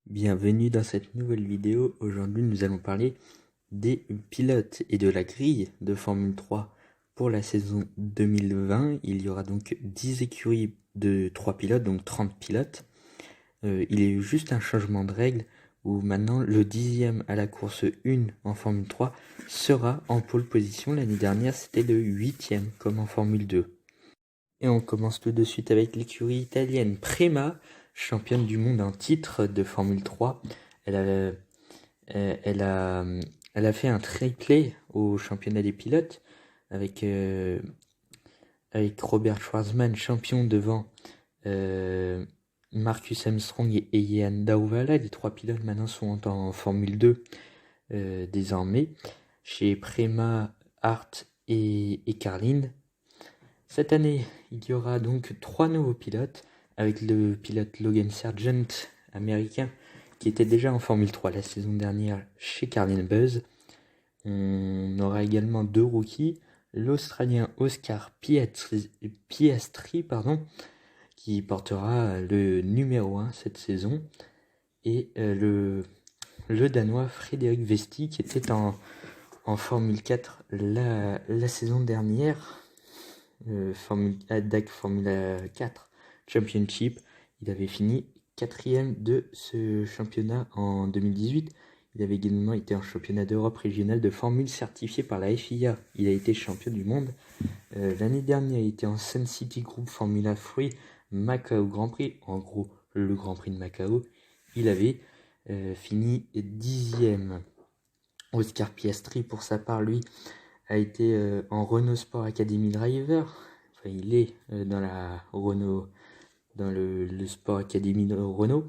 Bienvenue dans cette nouvelle vidéo. Aujourd'hui, nous allons parler des pilotes et de la grille de Formule 3 pour la saison 2020. Il y aura donc 10 écuries de 3 pilotes, donc 30 pilotes. Il y a eu juste un changement de règle où maintenant le 10e à la course 1 en Formule 3 sera en pole position. L'année dernière, c'était le 8e comme en Formule 2. Et on commence tout de suite avec l'écurie italienne Prema, championne du monde en titre de Formule 3. Elle a, elle a, elle a fait un triplé au championnat des pilotes avec, avec Robert Schwarzman, champion devant Marcus Armstrong et Ian Dauvala. Les trois pilotes maintenant sont en Formule 2 désormais. Chez Prema, Hart et Carlin. Cette année, il y aura donc 3 nouveaux pilotes, avec le pilote Logan Sargent, américain, qui était déjà en Formule 3 la saison dernière chez Carlin Buzz. On aura également 2 rookies, l'Australien Oscar Piastri, qui portera le numéro 1 cette saison, et le Danois Frédéric Vesti, qui était en Formule 4 la saison dernière. DAC Formula 4 Championship. Il avait fini 4e de ce championnat en 2018. Il avait également été en championnat d'Europe régional de Formule certifié par la FIA. Il a été champion du monde. L'année dernière, il était en Sun City Group Formula 3 Macao Grand Prix. En gros, le Grand Prix de Macao. Il avait fini 10e. Oscar Piastri, pour sa part, lui, a été en Renault Sport Academy Driver. Enfin, il est dans la Renault, dans le Sport Academy de Renault.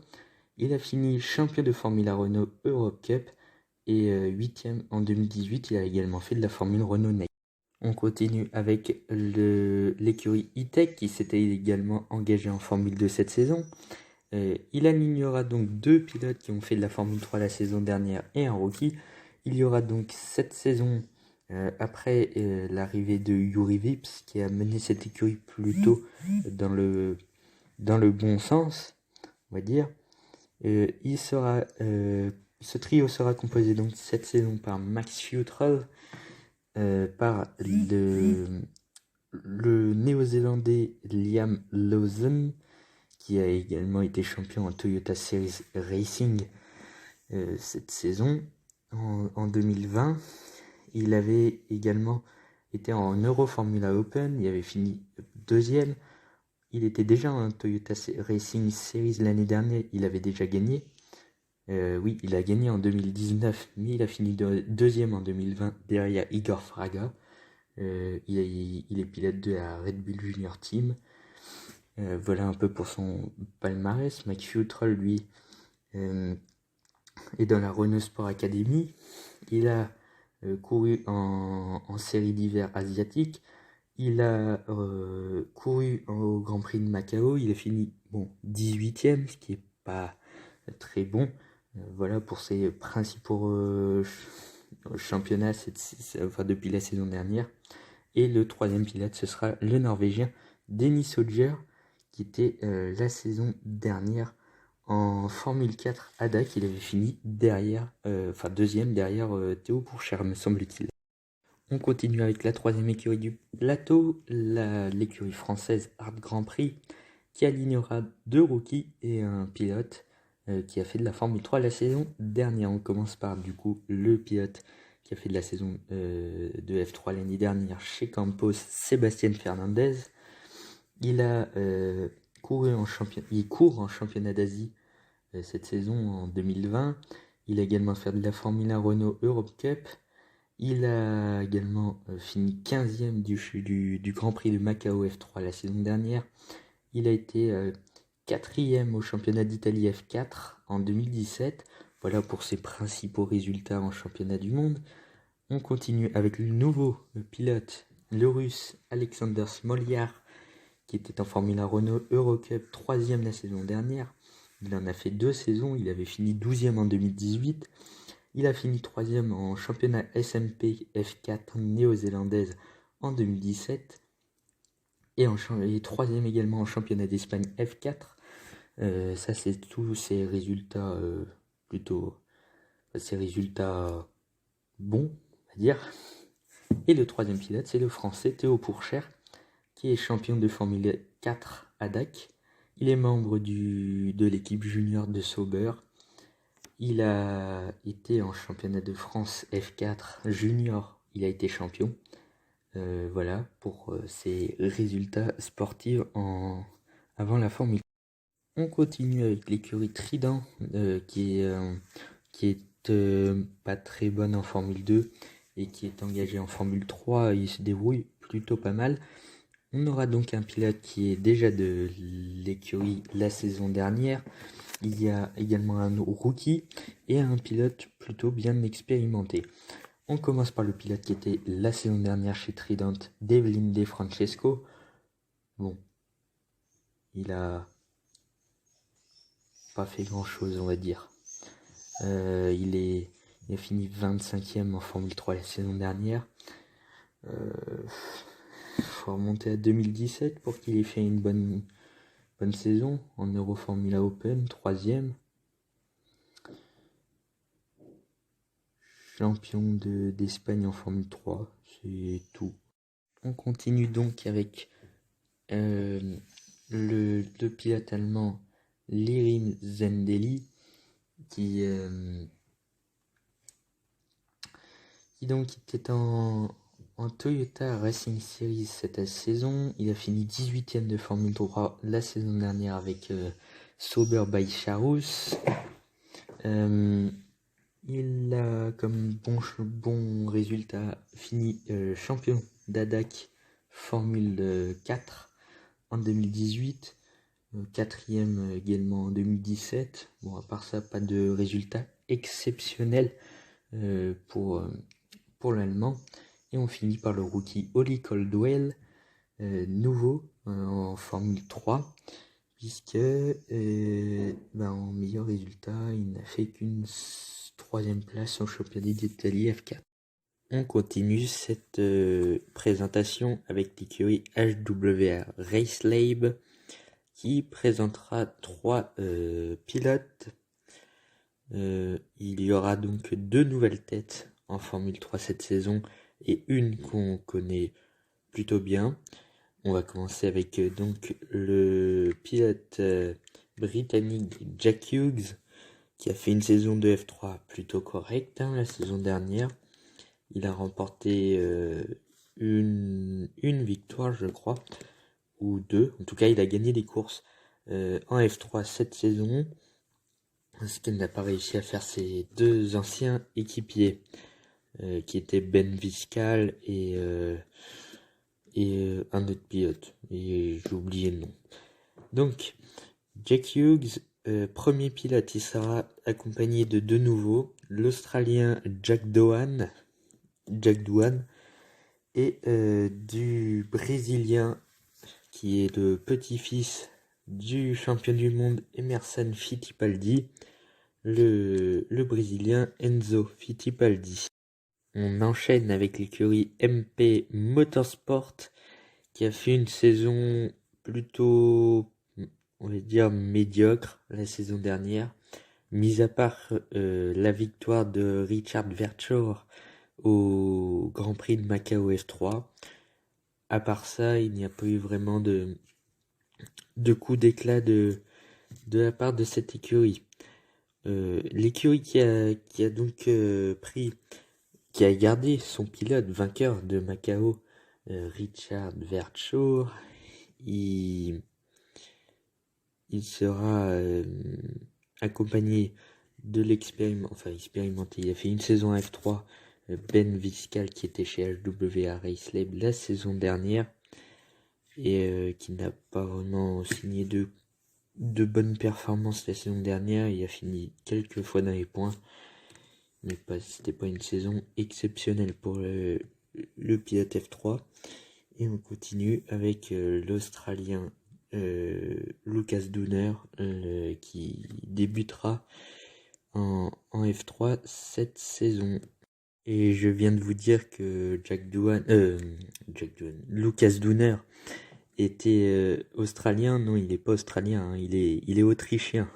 Il a fini champion de Formula Renault Europe Cup et 8e en 2018. Il a également fait de la Formule Renault Next. On continue avec l'écurie E-Tech qui s'était également engagé en Formule 2 cette saison. Il alignera donc 2 pilotes qui ont fait de la Formule 3 la saison dernière et un rookie. Il y aura donc cette saison, après l'arrivée de Juri Vips, qui a mené cette écurie plutôt dans le bon sens, on va dire. Ce trio sera composé donc cette saison par Max Futrell, par le néo-zélandais Liam Lawson, qui a également été champion en Toyota Series Racing cette saison en 2020. Il avait également été en Euro Formula Open, il avait fini 2e. Il était déjà en Toyota Racing Series l'année dernière, il avait déjà gagné. Oui, il a gagné en 2019, mais il a fini 2e en 2020 derrière Igor Fraga. Il est pilote de la Red Bull Junior Team. Voilà un peu pour son palmarès. Mike Futrell, lui, est dans la Renault Sport Academy. Il a couru en série d'hiver asiatique. Il a couru au Grand Prix de Macao. Il a fini 18e, ce qui n'est pas très bon. Voilà pour ses principaux championnats depuis la saison dernière. Et le 3e pilote, ce sera le Norvégien Dennis Hodger, qui était la saison dernière en Formule 4 à DAC. Il avait fini derrière, 2e derrière Théo Pourchaire, me semble-t-il. On continue avec la 3e écurie du plateau, l'écurie française Art Grand Prix, qui alignera 2 rookies et un pilote qui a fait de la Formule 3 la saison dernière. On commence par du coup le pilote qui a fait de la saison de F3 l'année dernière chez Campos, Sébastien Fernandez. Il a couru il court en championnat d'Asie cette saison en 2020. Il a également fait de la Formule 1 Renault Europe Cup. Il a également fini 15e du Grand Prix de Macao F3 la saison dernière. Il a été 4e au championnat d'Italie F4 en 2017. Voilà pour ses principaux résultats en championnat du monde. On continue avec le nouveau pilote, le russe Alexander Smolyar, qui était en Formule 1 Renault Eurocup 3e la saison dernière. Il en a fait 2 saisons, il avait fini 12e en 2018. Il a fini 3e en championnat SMP F4 néo-zélandaise en 2017. Et 3e également en championnat d'Espagne F4 Ça, c'est tous ces résultats plutôt, ces résultats bons, on va dire. Et le troisième pilote, c'est le français Théo Pourchaire, qui est champion de Formule 4 à Dac. Il est membre de l'équipe junior de Sauber. Il a été en championnat de France F4 junior. Il a été champion. Voilà pour ses résultats sportifs avant la Formule. On continue avec l'écurie Trident qui est pas très bonne en Formule 2 et qui est engagée en Formule 3. Il se débrouille plutôt pas mal. On aura donc un pilote qui est déjà de l'écurie la saison dernière. Il y a également un rookie et un pilote plutôt bien expérimenté. On commence par le pilote qui était la saison dernière chez Trident, Devlin De Francesco. Bon, il a pas fait grand chose, on va dire. Il a fini 25e en Formule 3 la saison dernière. Faut remonter à 2017 pour qu'il ait fait une bonne saison en Euroformula Open, 3e. Champion d'Espagne en Formule 3, c'est tout. On continue donc avec le pilote allemand Lirim Zendeli qui donc était en Toyota Racing Series cette saison. Il a fini 18e de Formule 3 la saison dernière avec Sauber by Charus. Il a comme bon résultat fini champion d'ADAC Formule 4 en 2018, quatrième également en 2017. Bon, à part ça, pas de résultat exceptionnel pour l'Allemand. Et on finit par le rookie Ollie Caldwell, nouveau en Formule 3, puisque en meilleur résultat, il n'a fait qu'une troisième place au championnat d'Italie F4. On continue cette présentation avec l'écurie HWR Racelab qui présentera 3 pilotes. Il y aura donc 2 nouvelles têtes en Formule 3 cette saison et une qu'on connaît plutôt bien. On va commencer avec donc le pilote britannique Jack Hughes qui a fait une saison de F3 plutôt correcte la saison dernière. Il a remporté une victoire, je crois, ou 2. En tout cas, il a gagné des courses en F3 cette saison, ce qu'il n'a pas réussi à faire ses 2 anciens équipiers, qui étaient Ben Viscal et un autre pilote. Et j'ai oublié le nom. Donc, Jack Hughes, premier pilote, il sera accompagné de nouveau, l'Australien Jack Doohan et du Brésilien qui est le petit-fils du champion du monde Emerson Fittipaldi, le Brésilien Enzo Fittipaldi. On enchaîne avec l'écurie MP Motorsport qui a fait une saison plutôt, on va dire, médiocre la saison dernière, mis à part la victoire de Richard Verchor au Grand Prix de Macao F3. À part ça, il n'y a pas eu vraiment de coup d'éclat de la part de cette écurie. L'écurie qui a donc qui a gardé son pilote vainqueur de Macao, Richard Verchor, il sera accompagné de expérimenté. Il a fait une saison F3, Ben Viscal qui était chez HWA Racelab la saison dernière et qui n'a pas vraiment signé de bonnes performances la saison dernière. Il a fini quelques fois dans les points, mais c'était pas une saison exceptionnelle pour le pilote F3. Et on continue avec l'Australien Lucas Dooner qui débutera en F3 cette saison. Et je viens de vous dire que Lucas Dooner était australien. Non, il n'est pas australien, hein, il est autrichien.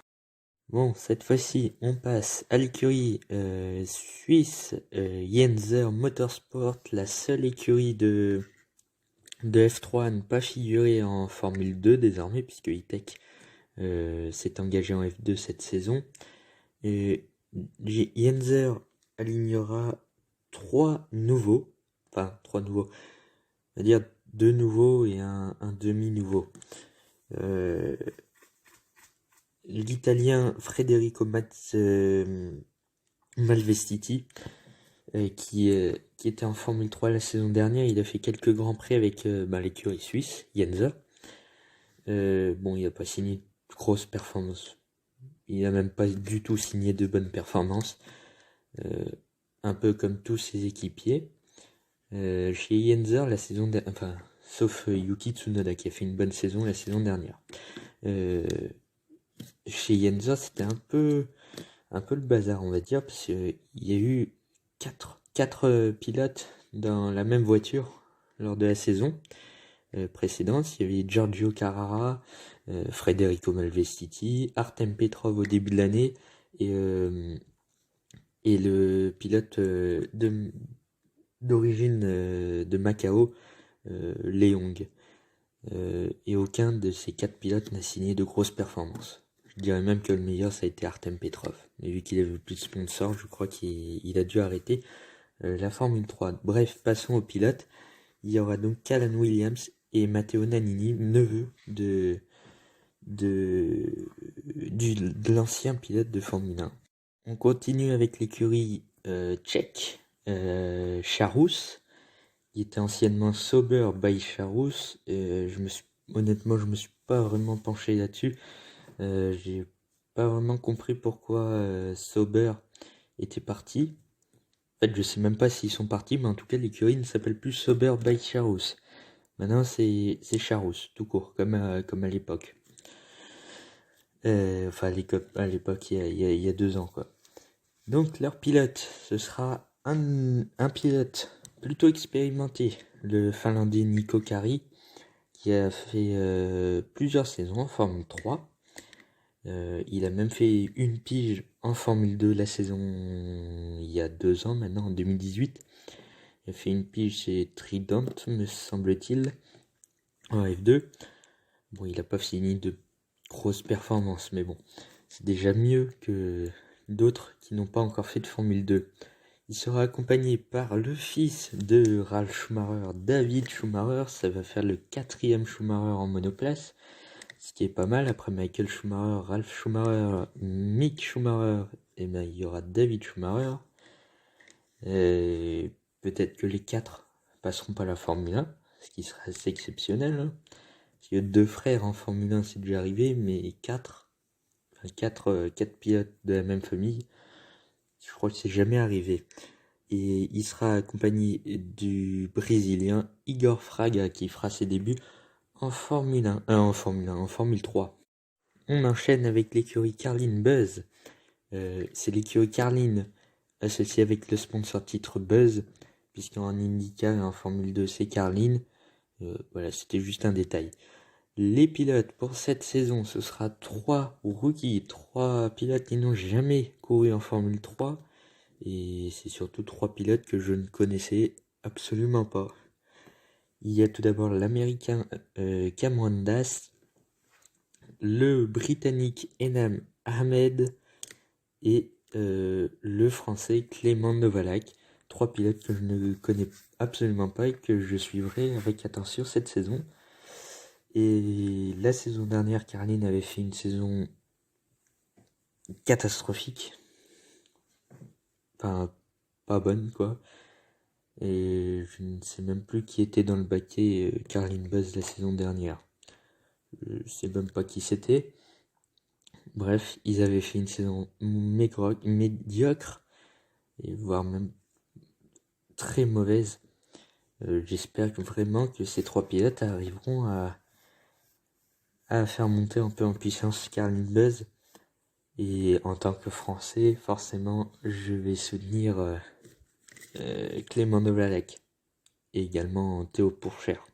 Bon, cette fois-ci, on passe à l'écurie suisse Yenzer Motorsport, la seule écurie de F3 à ne pas figurer en Formule 2 désormais, puisque E-Tech s'est engagé en F2 cette saison. Et Yenzer alignera trois nouveaux, on va dire deux nouveaux et un demi-nouveau. L'Italien Federico Malvestiti, qui était en Formule 3 la saison dernière, il a fait quelques grands prix avec l'écurie suisse, Yenzer. Bon, il n'a pas signé de grosses performances. Il n'a même pas du tout signé de bonnes performances. Un peu comme tous ses équipiers. Chez Yenzer, la saison dernière, sauf Yuki Tsunoda qui a fait une bonne saison la saison dernière. Chez Yenzer, c'était un peu le bazar, on va dire, parce qu'il y a eu quatre pilotes dans la même voiture lors de la saison précédente. Il y avait Giorgio Carrara, Federico Malvestiti, Artem Petrov au début de l'année et le pilote d'origine de Macao, Leong. Et aucun de ces quatre pilotes n'a signé de grosses performances. Je dirais même que le meilleur, ça a été Artem Petrov. Mais vu qu'il avait plus de sponsors, je crois qu'il a dû arrêter la Formule 3. Bref, passons aux pilotes. Il y aura donc Callan Williams et Matteo Nannini, neveu de l'ancien pilote de Formule 1. On continue avec l'écurie tchèque, Charus. Il était anciennement Sauber by Charus. Honnêtement, je me suis pas vraiment penché là-dessus. J'ai pas vraiment compris pourquoi Sauber était parti. En fait, je sais même pas s'ils sont partis, mais en tout cas, l'écurie ne s'appelle plus Sauber by Charus. Maintenant, c'est Charus, tout court, comme à l'époque. À l'époque, il y a 2 ans, quoi. Donc, leur pilote, ce sera un pilote plutôt expérimenté, le Finlandais Niko Kari, qui a fait plusieurs saisons en Formule 3. Il a même fait une pige en Formule 2 la saison il y a 2 ans maintenant, en 2018. Il a fait une pige chez Trident, me semble-t-il, en F2. Bon, il n'a pas fini de grosses performances, mais bon, c'est déjà mieux que d'autres qui n'ont pas encore fait de Formule 2. Il sera accompagné par le fils de Ralf Schumacher, David Schumacher. Ça va faire le 4e Schumacher en monoplace, ce qui est pas mal. Après Michael Schumacher, Ralf Schumacher, Mick Schumacher, et ben il y aura David Schumacher. Et peut-être que les 4 passeront pas la Formule 1, ce qui serait assez exceptionnel. Hein. Parce que 2 frères en Formule 1, c'est déjà arrivé, mais 4 pilotes de la même famille, je crois que c'est jamais arrivé. Et il sera accompagné du Brésilien Igor Fraga qui fera ses débuts en Formule 3. On enchaîne avec l'écurie Carlin Buzz. C'est l'écurie Carlin associée avec le sponsor titre Buzz, puisqu'en IndyCar et en Formule 2 c'est Carlin. Voilà, c'était juste un détail. Les pilotes pour cette saison, ce sera 3 rookies, 3 pilotes qui n'ont jamais couru en Formule 3. Et c'est surtout 3 pilotes que je ne connaissais absolument pas. Il y a tout d'abord l'américain Cameron Das, le britannique Enam Ahmed et le français Clément Novalak. 3 pilotes que je ne connais absolument pas et que je suivrai avec attention cette saison. Et la saison dernière, Carlin avait fait une saison catastrophique. Enfin, pas bonne, quoi. Et je ne sais même plus qui était dans le baquet Carlin Buzz la saison dernière. Je sais même pas qui c'était. Bref, ils avaient fait une saison médiocre, et voire même très mauvaise. J'espère vraiment que ces 3 pilotes arriveront à faire monter un peu en puissance Carlin Buzz. Et en tant que Français, forcément, je vais soutenir Clément Novalak et également Théo Pourchère,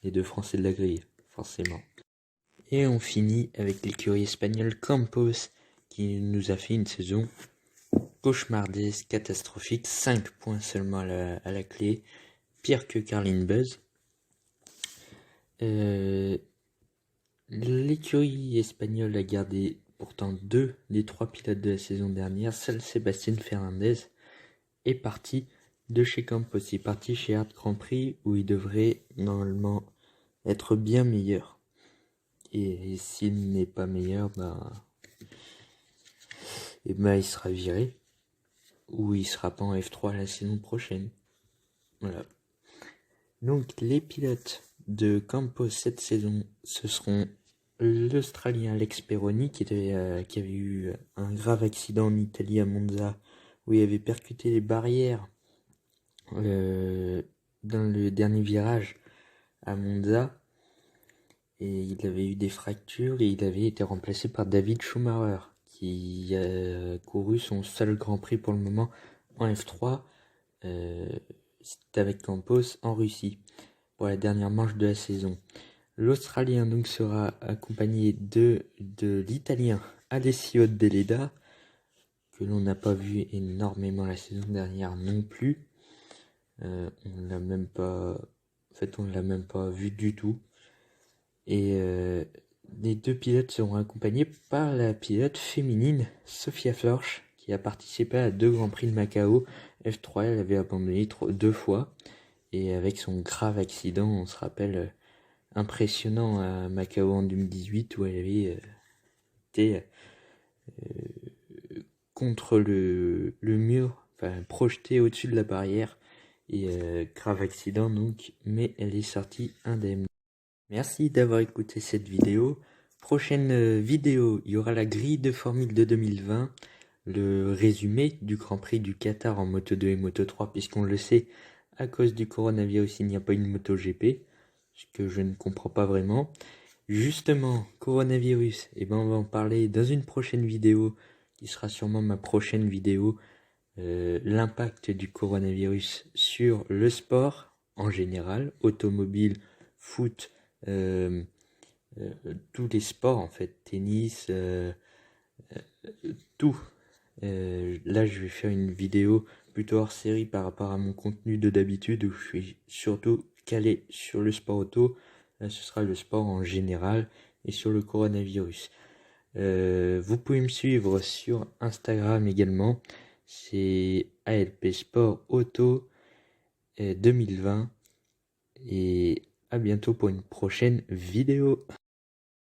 les 2 Français de la grille. forcément. Et on finit avec l'écurie espagnole Campos, qui nous a fait une saison cauchemardesque, catastrophique, 5 points seulement à la clé, pire que Carlin Buzz. L'écurie espagnole a gardé pourtant 2 des 3 pilotes de la saison dernière. Seul Sébastien Fernandez est parti de chez Campos. Il est parti chez Art Grand Prix où il devrait normalement être bien meilleur. Et s'il n'est pas meilleur, il sera viré. Ou il sera pas en F3 la saison prochaine. Voilà. Donc les pilotes de Campos cette saison, ce seront l'Australien Alex Peroni qui avait eu un grave accident en Italie à Monza où il avait percuté les barrières dans le dernier virage à Monza et il avait eu des fractures et il avait été remplacé par David Schumacher qui a couru son seul Grand Prix pour le moment en F3. C'est avec Campos en Russie pour la dernière manche de la saison. L'Australien donc sera accompagné de l'Italien Alessio Deledda, que l'on n'a pas vu énormément la saison dernière non plus. On l'a même pas, en fait on l'a même pas vu du tout. Et les 2 pilotes seront accompagnés par la pilote féminine Sofia Flörsch, qui a participé à 2 Grands Prix de Macao. F3, elle avait abandonné 2 fois. Et avec son grave accident, on se rappelle, impressionnant à Macao en 2018, où elle avait été contre le mur, enfin projetée au-dessus de la barrière. Et grave accident donc, mais elle est sortie indemne. Merci d'avoir écouté cette vidéo. Prochaine vidéo, il y aura la grille de Formule de 2020, le résumé du Grand Prix du Qatar en Moto 2 et Moto 3, puisqu'on le sait, à cause du coronavirus, il n'y a pas une Moto GP, ce que je ne comprends pas vraiment. Justement, coronavirus, on va en parler dans une prochaine vidéo, qui sera sûrement ma prochaine vidéo, l'impact du coronavirus sur le sport en général, automobile, foot, tous les sports en fait, tennis, tout. Là je vais faire une vidéo plutôt hors série par rapport à mon contenu de d'habitude où je suis surtout calé sur le sport auto. Là ce sera le sport en général et sur le coronavirus. Vous pouvez me suivre sur Instagram également, c'est ALP Sport Auto 2020 et à bientôt pour une prochaine vidéo.